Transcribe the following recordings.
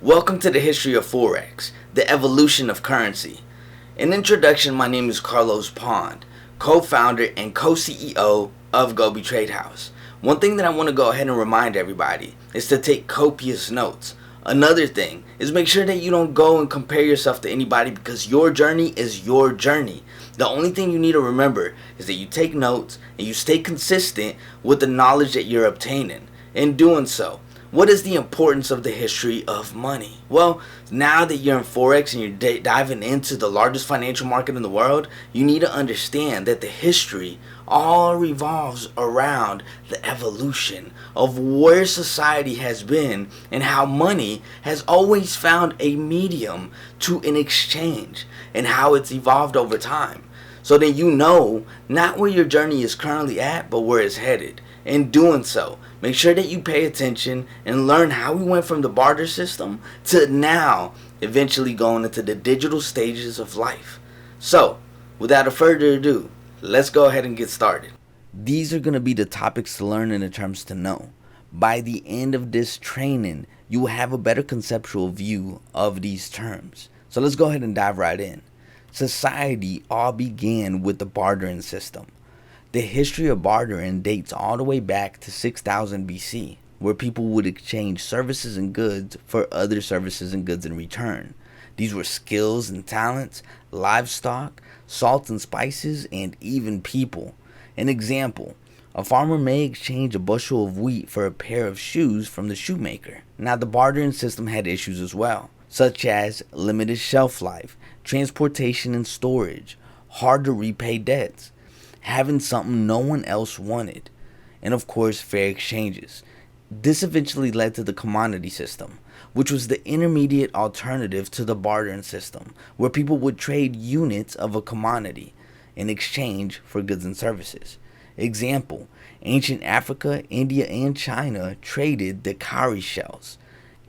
Welcome to the history of Forex, the evolution of currency. In introduction, my name is Carlos Pond, co-founder and co-CEO of GOBE TRADEHOUSE. One thing that I want to go ahead and remind everybody is to take copious notes. Another thing is make sure that you don't go and compare yourself to anybody, because your journey is your journey. The only thing you need to remember is that you take notes and you stay consistent with the knowledge that you're obtaining. In doing so, what is the importance of the history of money? Well, now that you're in Forex and you're diving into the largest financial market in the world, you need to understand that the history all revolves around the evolution of where society has been and how money has always found a medium to an exchange and how it's evolved over time. So then you know not where your journey is currently at, but where it's headed. In doing so, make sure that you pay attention and learn how we went from the barter system to now eventually going into the digital stages of life. So, without further ado, let's go ahead and get started. These are going to be the topics to learn and the terms to know. By the end of this training, you will have a better conceptual view of these terms. So let's go ahead and dive right in. Society all began with the bartering system. The history of bartering dates all the way back to 6000 BC, where people would exchange services and goods for other services and goods in return. These were skills and talents, livestock, salt and spices, and even people. An example, a farmer may exchange a bushel of wheat for a pair of shoes from the shoemaker. Now, the bartering system had issues as well, such as limited shelf life, transportation and storage, hard to repay debts, having something no one else wanted, and of course fair exchanges. This eventually led to the commodity system, which was the intermediate alternative to the bartering system, where people would trade units of a commodity in exchange for goods and services. Example, ancient Africa, India, and China traded the cowrie shells.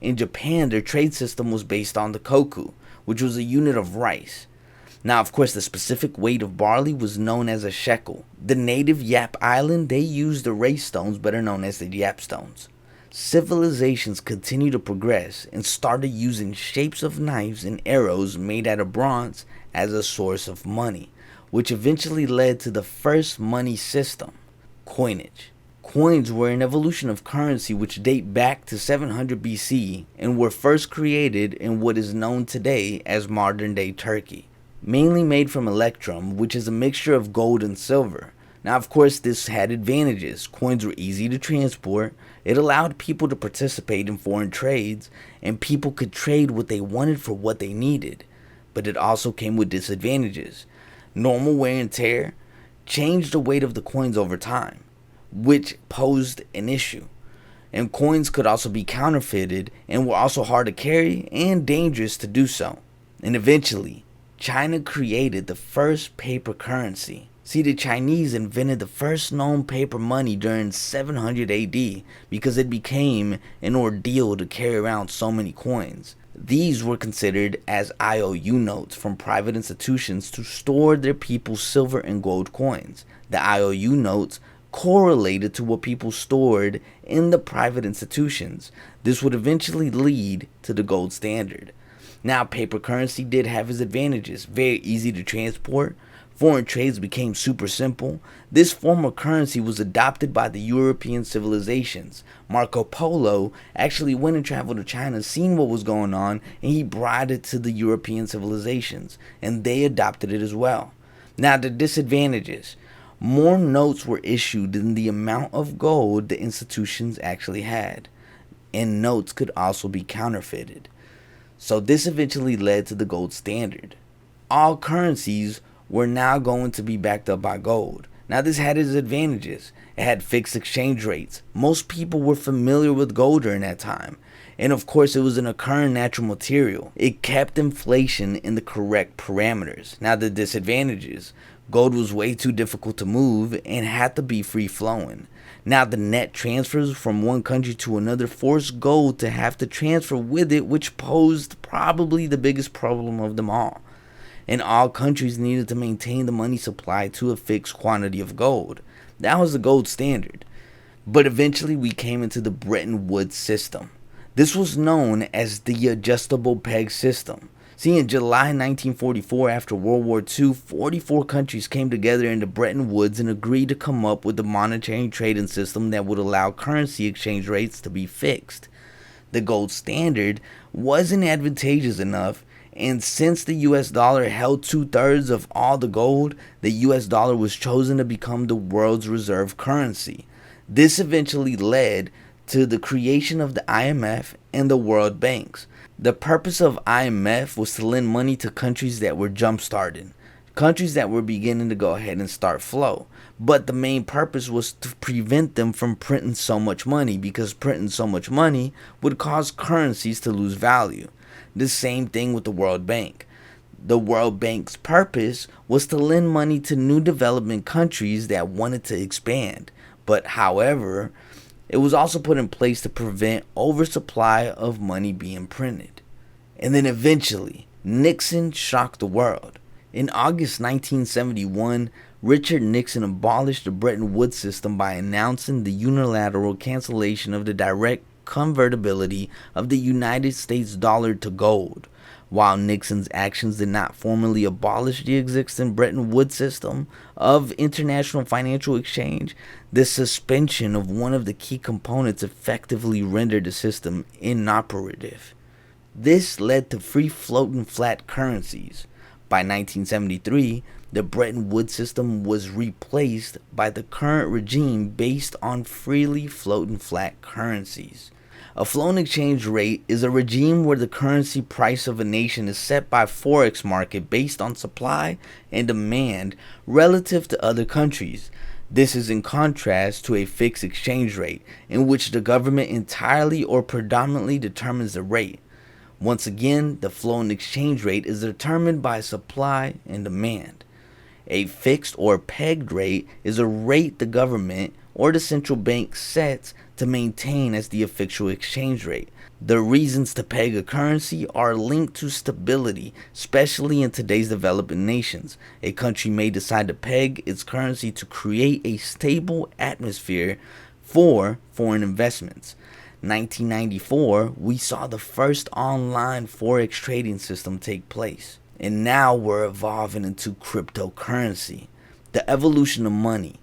In Japan, their trade system was based on the koku, which was a unit of rice. Now, of course, the specific weight of barley was known as a shekel. The native Yap Island, they used the race stones, better known as the Yap stones. Civilizations continued to progress and started using shapes of knives and arrows made out of bronze as a source of money, which eventually led to the first money system, coinage. Coins were an evolution of currency which date back to 700 BC and were first created in what is known today as modern-day Turkey. Mainly made from electrum, which is a mixture of gold and silver. Now, of course, this had advantages. Coins were easy to transport, it allowed people to participate in foreign trades, and people could trade what they wanted for what they needed. But it also came with disadvantages. Normal wear and tear changed the weight of the coins over time, which posed an issue. And coins could also be counterfeited and were also hard to carry and dangerous to do so. And eventually, China created the first paper currency. See, the Chinese invented the first known paper money during 700 AD because it became an ordeal to carry around so many coins. These were considered as IOU notes from private institutions to store their people's silver and gold coins. The IOU notes correlated to what people stored in the private institutions. This would eventually lead to the gold standard. Now, paper currency did have its advantages. Very easy to transport. Foreign trades became super simple. This form of currency was adopted by the European civilizations. Marco Polo actually went and traveled to China, seen what was going on, and he brought it to the European civilizations, and they adopted it as well. Now, the disadvantages. More notes were issued than the amount of gold the institutions actually had, and notes could also be counterfeited. So this eventually led to the gold standard. All currencies were now going to be backed up by gold. Now, this had its advantages. It had fixed exchange rates. Most people were familiar with gold during that time. And of course, it was an occurring natural material. It kept inflation in the correct parameters. Now, the disadvantages. Gold was way too difficult to move and had to be free flowing. Now, the net transfers from one country to another forced gold to have to transfer with it, which posed probably the biggest problem of them all. And all countries needed to maintain the money supply to a fixed quantity of gold. That was the gold standard. But eventually we came into the Bretton Woods system. This was known as the adjustable peg system. See, in July 1944, after World War II, 44 countries came together into Bretton Woods and agreed to come up with a monetary trading system that would allow currency exchange rates to be fixed. The gold standard wasn't advantageous enough, and since the US dollar held 2/3 of all the gold, the US dollar was chosen to become the world's reserve currency. This eventually led to the creation of the IMF and the World Banks. The purpose of IMF was to lend money to countries that were jump-starting, countries that were beginning to go ahead and start flow. But the main purpose was to prevent them from printing so much money, because printing so much money would cause currencies to lose value. The same thing with the World Bank. The World Bank's purpose was to lend money to new development countries that wanted to expand. But however, it was also put in place to prevent oversupply of money being printed. And then eventually, Nixon shocked the world. In August 1971, Richard Nixon abolished the Bretton Woods system by announcing the unilateral cancellation of the direct convertibility of the United States dollar to gold. While Nixon's actions did not formally abolish the existing Bretton Woods system of international financial exchange, the suspension of one of the key components effectively rendered the system inoperative. This led to free floating flat currencies. By 1973, the Bretton Woods system was replaced by the current regime based on freely floating flat currencies. A floating exchange rate is a regime where the currency price of a nation is set by FOREX market based on supply and demand relative to other countries. This is in contrast to a fixed exchange rate, in which the government entirely or predominantly determines the rate. Once again, the floating exchange rate is determined by supply and demand. A fixed or pegged rate is a rate the government or the central bank sets to maintain as the official exchange rate. The reasons to peg a currency are linked to stability, especially in today's developing nations. A country may decide to peg its currency to create a stable atmosphere for foreign investments. 1994, we saw the first online forex trading system take place. And now we're evolving into cryptocurrency, the evolution of money.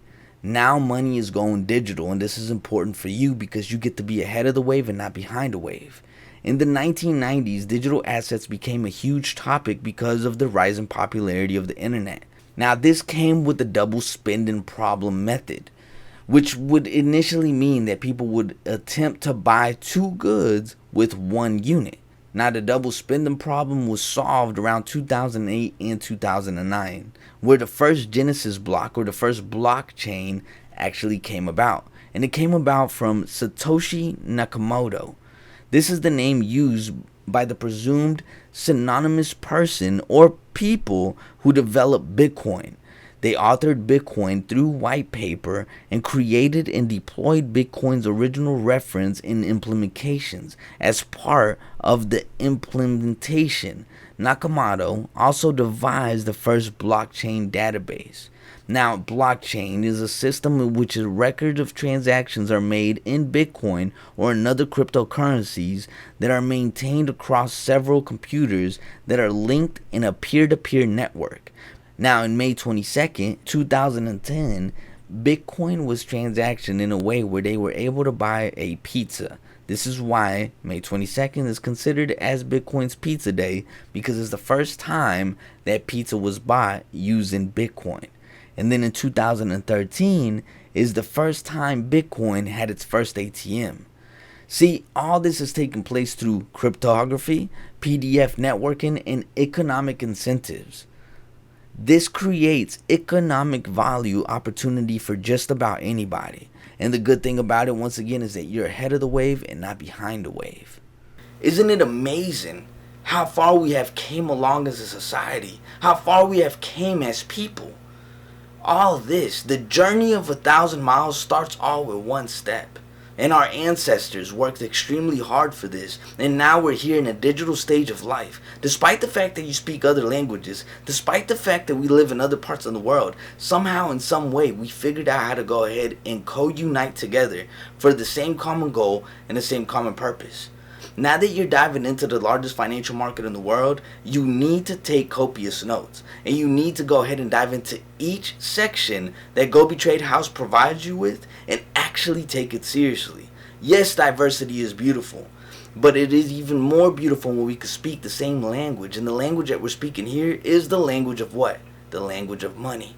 Now money is going digital, and this is important for you because you get to be ahead of the wave and not behind the wave. In the 1990s, digital assets became a huge topic because of the rising popularity of the internet. Now this came with the double spending problem method, which would initially mean that people would attempt to buy two goods with one unit. Now the double spending problem was solved around 2008 and 2009, where the first Genesis block or the first blockchain actually came about. And it came about from Satoshi Nakamoto. This is the name used by the presumed synonymous person or people who developed Bitcoin. They authored Bitcoin through white paper and created and deployed Bitcoin's original reference and implementations. As part of the implementation, Nakamoto also devised the first blockchain database. Now, blockchain is a system in which a record of transactions are made in Bitcoin or another cryptocurrencies that are maintained across several computers that are linked in a peer-to-peer network. Now, in May 22nd, 2010, Bitcoin was transacted in a way where they were able to buy a pizza. This is why May 22nd is considered as Bitcoin's Pizza Day, because it's the first time that pizza was bought using Bitcoin. And then in 2013 is the first time Bitcoin had its first ATM. See, all this is taking place through cryptography, PDF networking, and economic incentives. This creates economic value opportunity for just about anybody. And the good thing about it, once again, is that you're ahead of the wave and not behind the wave. Isn't it amazing how far we have came along as a society? How far we have came as people? All this, the journey of 1,000 miles starts all with one step. And our ancestors worked extremely hard for this, and now we're here in a digital stage of life. Despite the fact that you speak other languages, despite the fact that we live in other parts of the world, somehow in some way we figured out how to go ahead and co-unite together for the same common goal and the same common purpose. Now that you're diving into the largest financial market in the world, you need to take copious notes. And you need to go ahead and dive into each section that GOBE TRADEHOUSE provides you with and actually take it seriously. Yes, diversity is beautiful, but it is even more beautiful when we can speak the same language. And the language that we're speaking here is the language of what? The language of money.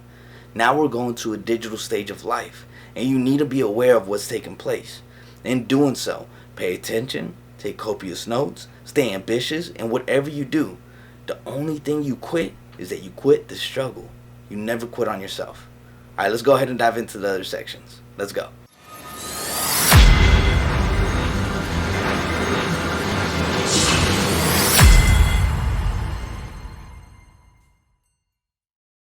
Now we're going to a digital stage of life, and you need to be aware of what's taking place. In doing so, pay attention, take copious notes, stay ambitious, and whatever you do, the only thing you quit is that you quit the struggle. You never quit on yourself. Alright, let's go ahead and dive into the other sections. Let's go.